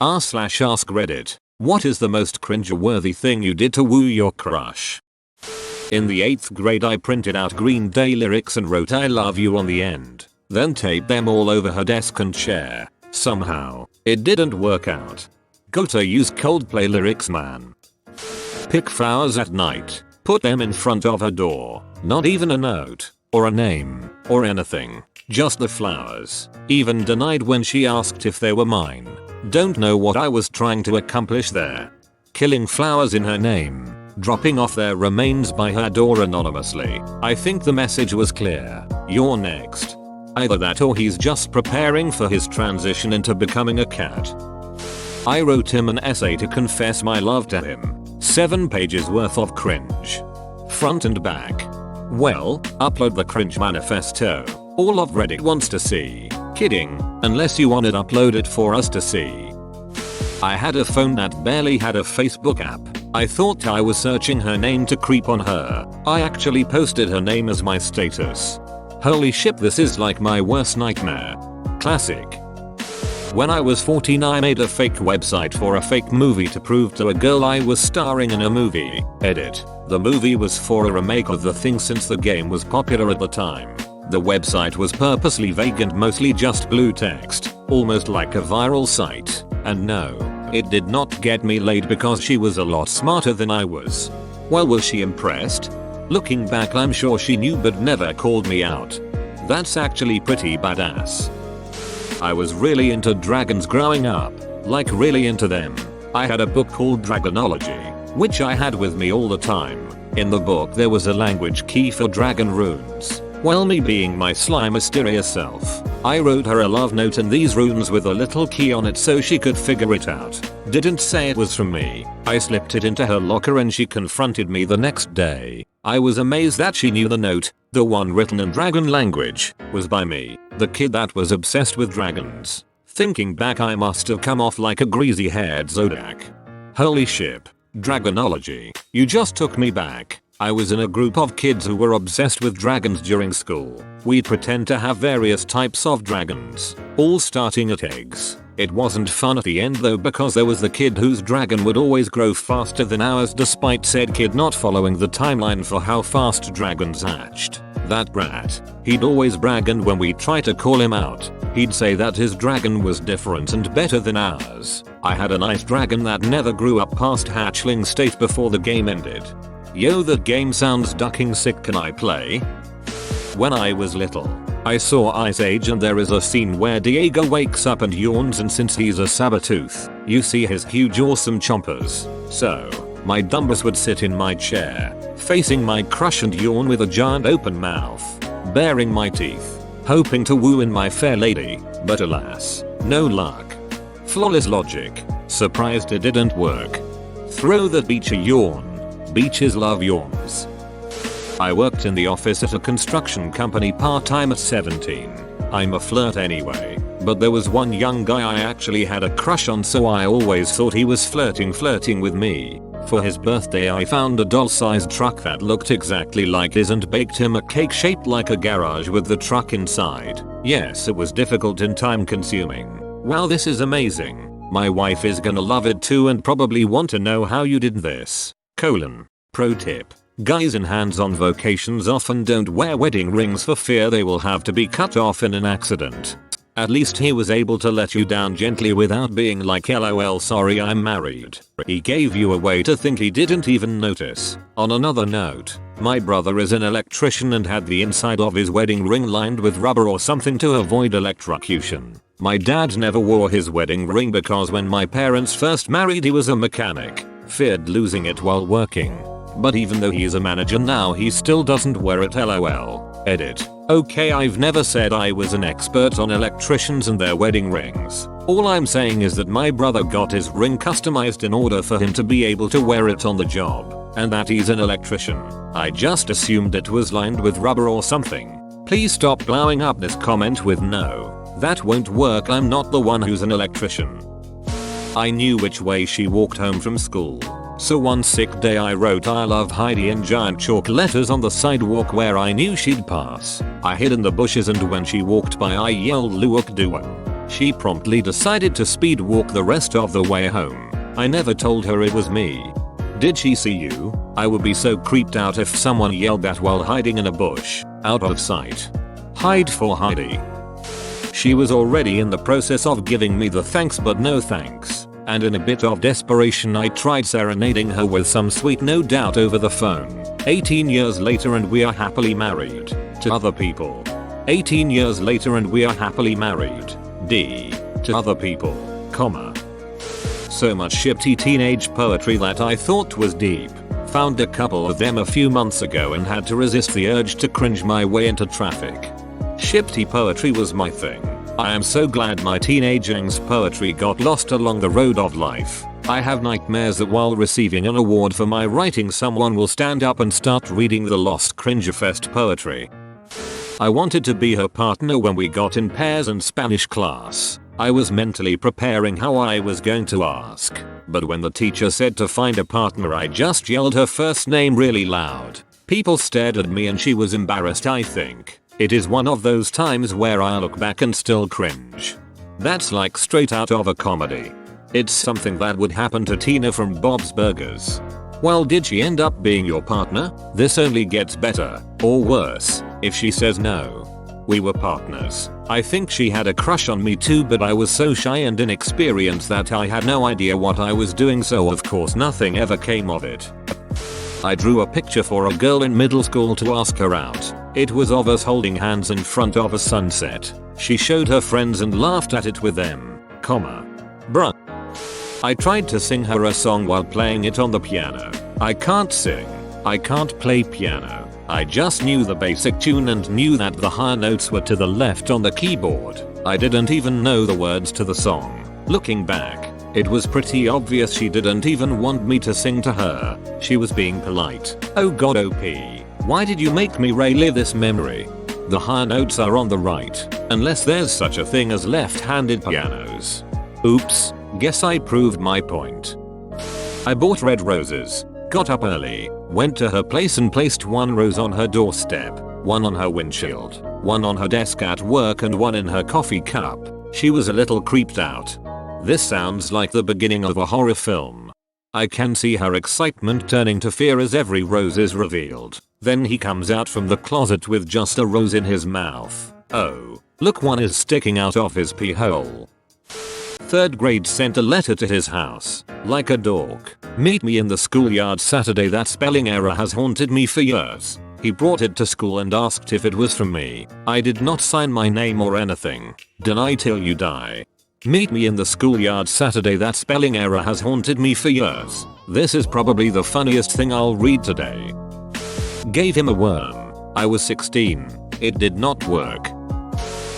r/AskReddit. What is the most cringeworthy thing you did to woo your crush? In the 8th grade I printed out Green Day lyrics and wrote I love you on the end, then taped them all over her desk and chair. Somehow, it didn't work out. Gotta use Coldplay lyrics, man. Pick flowers at night, put them in front of her door, not even a note, or a name, or anything, just the flowers. Even denied when she asked if they were mine. Don't know what I was trying to accomplish there. Killing flowers in her name, dropping off their remains by her door anonymously. I think the message was clear. You're next. Either that or he's just preparing for his transition into becoming a cat. I wrote him an essay to confess my love to him. 7 pages worth of cringe. Front and back. Well, upload the cringe manifesto. All of Reddit wants to see. Kidding, unless you wanted upload it for us to see. I had a phone that barely had a Facebook app. I thought I was searching her name to creep on her. I actually posted her name as my status. Holy shit, this is like my worst nightmare. Classic. When I was 14 I made a fake website for a fake movie to prove to a girl I was starring in a movie. Edit. The movie was for a remake of The Thing since the game was popular at the time. The website was purposely vague and mostly just blue text, almost like a viral site. And no, it did not get me laid because she was a lot smarter than I was. Well, was she impressed? Looking back I'm sure she knew but never called me out. That's actually pretty badass. I was really into dragons growing up, like really into them. I had a book called Dragonology, which I had with me all the time. In the book there was a language key for dragon runes. Well, me being my sly mysterious self, I wrote her a love note in these runes with a little key on it so she could figure it out. Didn't say it was from me. I slipped it into her locker and she confronted me the next day. I was amazed that she knew the note, the one written in dragon language, was by me, the kid that was obsessed with dragons. Thinking back I must have come off like a greasy haired Zodiac. Holy shit. Dragonology. You just took me back. I was in a group of kids who were obsessed with dragons during school. We'd pretend to have various types of dragons, all starting at eggs. It wasn't fun at the end though because there was the kid whose dragon would always grow faster than ours despite said kid not following the timeline for how fast dragons hatched. That brat. He'd always brag and when we try to call him out, he'd say that his dragon was different and better than ours. I had a nice dragon that never grew up past hatchling state before the game ended. Yo, that game sounds ducking sick, can I play? When I was little, I saw Ice Age and there is a scene where Diego wakes up and yawns and since he's a saber-tooth, you see his huge awesome chompers. So, my dumbass would sit in my chair, facing my crush and yawn with a giant open mouth, baring my teeth, hoping to woo in my fair lady, but alas, no luck. Flawless logic, surprised it didn't work. Throw the beach a yawn. Beaches love yawns. I worked in the office at a construction company part-time at 17. I'm a flirt anyway, but there was one young guy I actually had a crush on so I always thought he was flirting with me. For his birthday I found a doll-sized truck that looked exactly like his and baked him a cake shaped like a garage with the truck inside. Yes, it was difficult and time consuming. Wow, this is amazing. My wife is gonna love it too and probably want to know how you did this. Pro tip. Guys in hands-on vocations often don't wear wedding rings for fear they will have to be cut off in an accident. At least he was able to let you down gently without being like LOL sorry I'm married. He gave you a way to think he didn't even notice. On another note, my brother is an electrician and had the inside of his wedding ring lined with rubber or something to avoid electrocution. My dad never wore his wedding ring because when my parents first married he was a mechanic. Feared losing it while working. But even though he's a manager now he still doesn't wear it lol. Edit. Okay, I've never said I was an expert on electricians and their wedding rings. All I'm saying is that my brother got his ring customized in order for him to be able to wear it on the job, and that he's an electrician. I just assumed it was lined with rubber or something. Please stop blowing up this comment with no. That won't work, I'm not the one who's an electrician. I knew which way she walked home from school. So one sick day I wrote I love Heidi in giant chalk letters on the sidewalk where I knew she'd pass. I hid in the bushes and when she walked by I yelled Luok Duan. She promptly decided to speed walk the rest of the way home. I never told her it was me. Did she see you? I would be so creeped out if someone yelled that while hiding in a bush, out of sight. Hide for Heidi. She was already in the process of giving me the thanks but no thanks, and in a bit of desperation I tried serenading her with some sweet no doubt over the phone. 18 years later and we are happily married. To other people. 18 years later and we are happily married. D. To other people, comma. So much shitty teenage poetry that I thought was deep. Found a couple of them a few months ago and had to resist the urge to cringe my way into traffic. Shitty poetry was my thing. I am so glad my teenage angst poetry got lost along the road of life. I have nightmares that while receiving an award for my writing someone will stand up and start reading the lost cringefest poetry. I wanted to be her partner when we got in pairs in Spanish class. I was mentally preparing how I was going to ask, but when the teacher said to find a partner I just yelled her first name really loud. People stared at me and she was embarrassed. I think it is one of those times where I look back and still cringe. That's like straight out of a comedy. It's something that would happen to Tina from Bob's Burgers. Well, did she end up being your partner? This only gets better, or worse, if she says no. We were partners. I think she had a crush on me too, but I was so shy and inexperienced that I had no idea what I was doing, so of course nothing ever came of it. I drew a picture for a girl in middle school to ask her out. It was of us holding hands in front of a sunset. She showed her friends and laughed at it with them, comma. Bruh. I tried to sing her a song while playing it on the piano. I can't sing. I can't play piano. I just knew the basic tune and knew that the higher notes were to the left on the keyboard. I didn't even know the words to the song. Looking back, it was pretty obvious she didn't even want me to sing to her. She was being polite. Oh god OP. Why did you make me relive this memory? The higher notes are on the right, unless there's such a thing as left-handed pianos. Oops, guess I proved my point. I bought red roses. Got up early, went to her place and placed one rose on her doorstep, one on her windshield, one on her desk at work and one in her coffee cup. She was a little creeped out. This sounds like the beginning of a horror film. I can see her excitement turning to fear as every rose is revealed. Then he comes out from the closet with just a rose in his mouth. Oh, look, one is sticking out of his pee hole. Third grade sent a letter to his house. Like a dork. Meet me in the schoolyard Saturday. That spelling error has haunted me for years. He brought it to school and asked if it was from me. I did not sign my name or anything. Deny till you die. Meet me in the schoolyard Saturday. That spelling error has haunted me for years. This is probably the funniest thing I'll read today. Gave him a worm. I was 16. It did not work.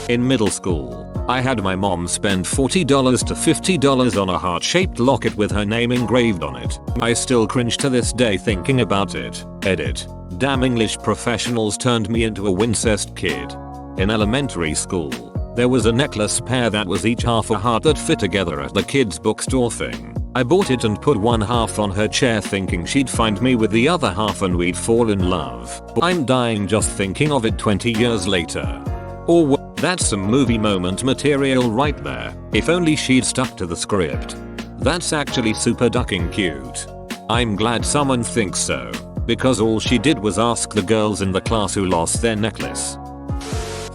In middle school, I had my mom spend $40 to $50 on a heart-shaped locket with her name engraved on it. I still cringe to this day thinking about it. Edit. Damn English professionals turned me into a Wincest kid. In elementary school, there was a necklace pair that was each half a heart that fit together at the kids bookstore thing. I bought it and put one half on her chair thinking she'd find me with the other half and we'd fall in love. I'm dying just thinking of it 20 years later. Or what? That's some movie moment material right there. If only she'd stuck to the script. That's actually super ducking cute. I'm glad someone thinks so, because all she did was ask the girls in the class who lost their necklace.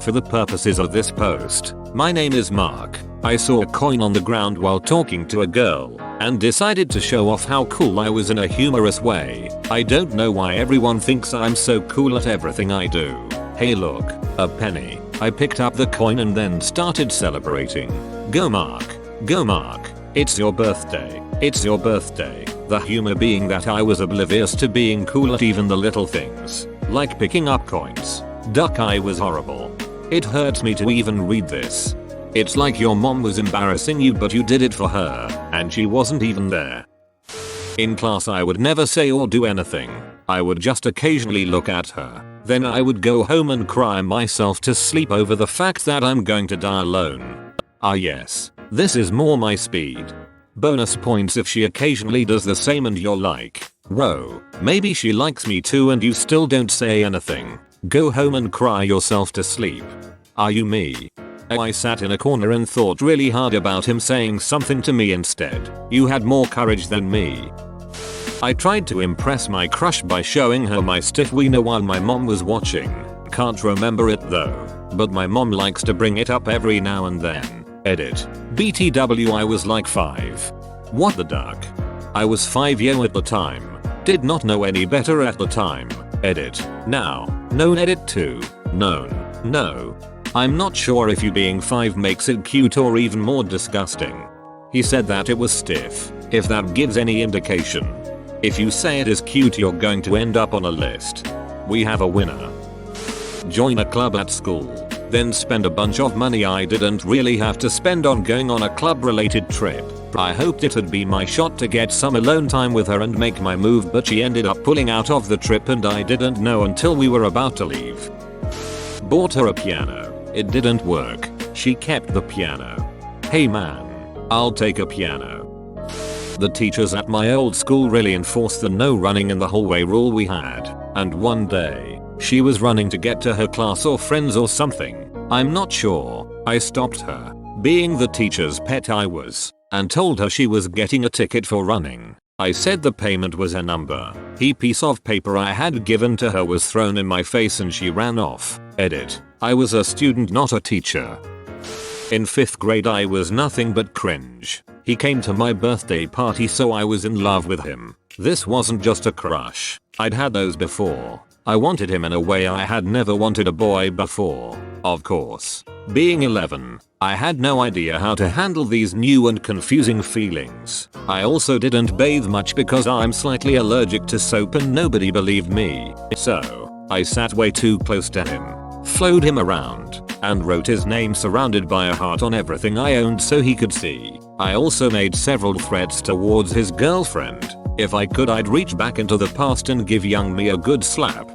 For the purposes of this post, my name is Mark. I saw a coin on the ground while talking to a girl, and decided to show off how cool I was in a humorous way. I don't know why everyone thinks I'm so cool at everything I do. Hey look, a penny. I picked up the coin and then started celebrating. Go Mark. Go Mark. It's your birthday. It's your birthday. The humor being that I was oblivious to being cool at even the little things, like picking up coins. Duck, I was horrible. It hurts me to even read this. It's like your mom was embarrassing you but you did it for her, and she wasn't even there. In class I would never say or do anything. I would just occasionally look at her. Then I would go home and cry myself to sleep over the fact that I'm going to die alone. Ah yes, this is more my speed. Bonus points if she occasionally does the same and you're like, whoa, maybe she likes me too and you still don't say anything. Go home and cry yourself to sleep. Are you me? I sat in a corner and thought really hard about him saying something to me instead. You had more courage than me. I tried to impress my crush by showing her my stiff wiener while my mom was watching. Can't remember it though, but my mom likes to bring it up every now and then. Edit. BTW, I was like 5. What the duck? I was 5 years at the time. Did not know any better at the time. Edit. Now. Known. Edit 2. Known. No. I'm not sure if you being 5 makes it cute or even more disgusting. He said that it was stiff, if that gives any indication. If you say it is cute, you're going to end up on a list. We have a winner. Join a club at school, then spend a bunch of money I didn't really have to spend on going on a club related trip. I hoped it'd be my shot to get some alone time with her and make my move, but she ended up pulling out of the trip and I didn't know until we were about to leave. Bought her a piano. It didn't work. She kept the piano. Hey man, I'll take a piano. The teachers at my old school really enforced the no running in the hallway rule we had, and one day, she was running to get to her class or friends or something. I'm not sure. I stopped her, being the teacher's pet I was, and told her she was getting a ticket for running. I said the payment was a number. The piece of paper I had given to her was thrown in my face and she ran off. Edit. I was a student, not a teacher. In 5th grade I was nothing but cringe. He came to my birthday party, so I was in love with him. This wasn't just a crush. I'd had those before. I wanted him in a way I had never wanted a boy before. Of course. Being 11, I had no idea how to handle these new and confusing feelings. I also didn't bathe much because I'm slightly allergic to soap and nobody believed me. So, I sat way too close to him, flowed him around, and wrote his name surrounded by a heart on everything I owned so he could see. I also made several threats towards his girlfriend. If I could, I'd reach back into the past and give young me a good slap.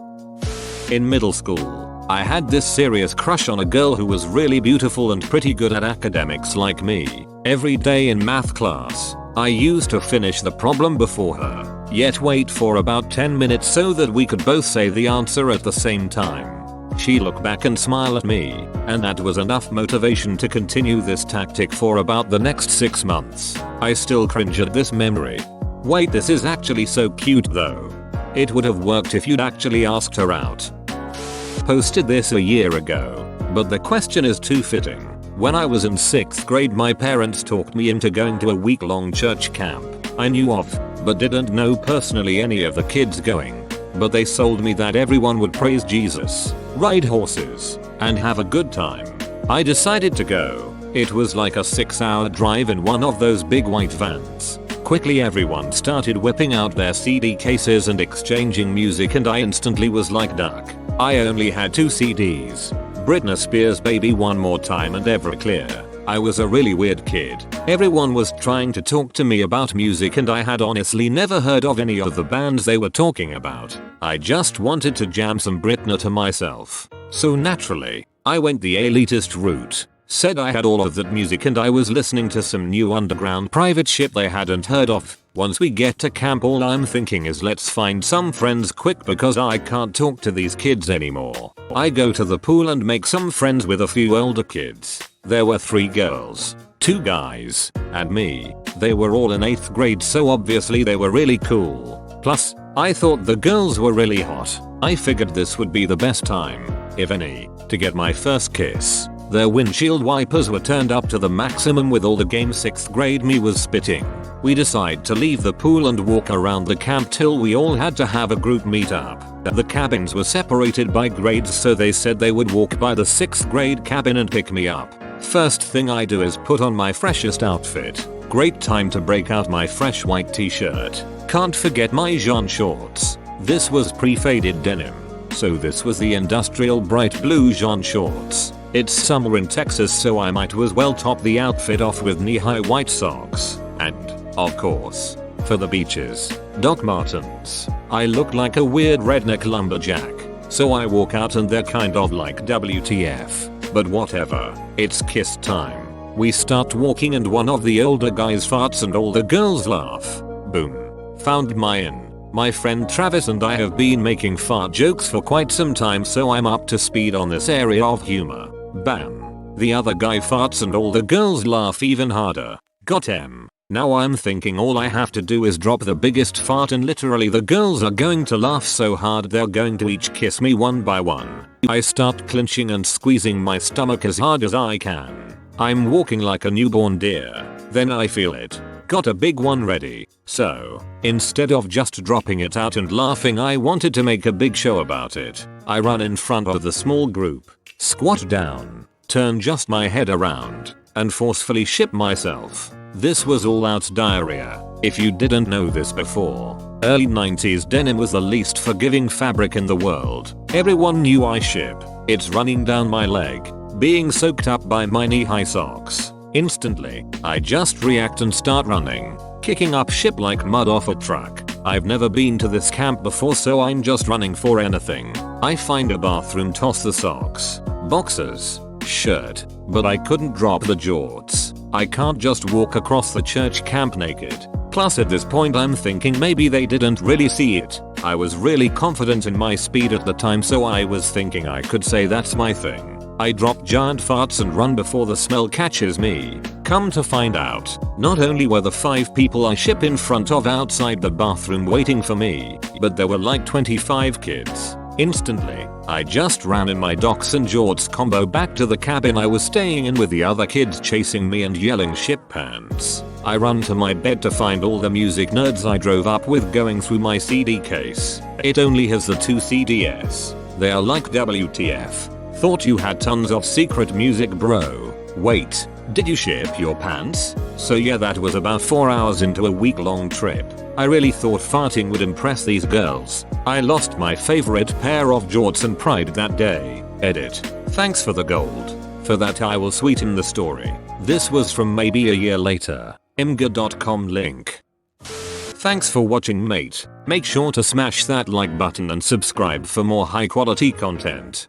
In middle school, I had this serious crush on a girl who was really beautiful and pretty good at academics like me. Every day in math class, I used to finish the problem before her, yet wait for about 10 minutes so that we could both say the answer at the same time. She looked back and smiled at me, and that was enough motivation to continue this tactic for about the next 6 months. I still cringe at this memory. Wait, this is actually so cute though. It would have worked if you'd actually asked her out. Posted this a year ago, but the question is too fitting. When I was in 6th grade, my parents talked me into going to a week-long church camp I knew of, but didn't know personally any of the kids going. But they sold me that everyone would praise Jesus, ride horses, and have a good time. I decided to go. It was like a 6-hour drive in one of those big white vans. Quickly everyone started whipping out their CD cases and exchanging music, and I instantly was like duck. I only had 2 CDs. Britney Spears' Baby One More Time and Everclear. I was a really weird kid. Everyone was trying to talk to me about music and I had honestly never heard of any of the bands they were talking about. I just wanted to jam some Britney to myself. So naturally, I went the elitist route. Said I had all of that music and I was listening to some new underground private shit they hadn't heard of. Once we get to camp, all I'm thinking is let's find some friends quick because I can't talk to these kids anymore. I go to the pool and make some friends with a few older kids. There were 3 girls, 2 guys, and me. They were all in 8th grade, so obviously they were really cool. Plus, I thought the girls were really hot. I figured this would be the best time, if any, to get my first kiss. Their windshield wipers were turned up to the maximum with all the game 6th grade me was spitting. We decide to leave the pool and walk around the camp till we all had to have a group meet up. The cabins were separated by grades, so they said they would walk by the 6th grade cabin and pick me up. First thing I do is put on my freshest outfit. Great time to break out my fresh white t-shirt. Can't forget my jean shorts. This was pre-faded denim, so this was the industrial bright blue jean shorts. It's summer in Texas, so I might as well top the outfit off with knee-high white socks. And, of course, for the beaches, Doc Martens. I look like a weird redneck lumberjack, so I walk out and they're kind of like WTF. But whatever, it's kiss time. We start walking and one of the older guys farts and all the girls laugh. Boom. Found my in. My friend Travis and I have been making fart jokes for quite some time, so I'm up to speed on this area of humor. Bam. The other guy farts and all the girls laugh even harder. Got him. Now I'm thinking all I have to do is drop the biggest fart and literally the girls are going to laugh so hard they're going to each kiss me one by one. I start clenching and squeezing my stomach as hard as I can. I'm walking like a newborn deer. Then I feel it. Got a big one ready. So, instead of just dropping it out and laughing, I wanted to make a big show about it. I run in front of the small group, squat down, turn just my head around, and forcefully shit myself. This was all out diarrhea. If you didn't know this before, early 90s denim was the least forgiving fabric in the world. Everyone knew I ship. It's running down my leg, being soaked up by my knee-high socks. Instantly, I just react and start running, kicking up shit like mud off a truck. I've never been to this camp before, so I'm just running for anything. I find a bathroom, toss the socks, boxers, shirt, but I couldn't drop the jorts. I can't just walk across the church camp naked. Plus at this point I'm thinking maybe they didn't really see it. I was really confident in my speed at the time, so I was thinking I could say that's my thing. I drop giant farts and run before the smell catches me. Come to find out, not only were the 5 people I ship in front of outside the bathroom waiting for me, but there were like 25 kids. Instantly, I just ran in my docs and jorts combo back to the cabin I was staying in with the other kids chasing me and yelling shit pants. I run to my bed to find all the music nerds I drove up with going through my CD case. It only has the 2 CDs. They are like WTF. Thought you had tons of secret music, bro. Wait, did you ship your pants? So yeah, that was about 4 hours into a week-long trip. I really thought farting would impress these girls. I lost my favorite pair of jorts and pride that day. Edit. Thanks for the gold. For that I will sweeten the story. This was from maybe a year later. imgur.com link. Thanks for watching, mate. Make sure to smash that like button and subscribe for more high quality content.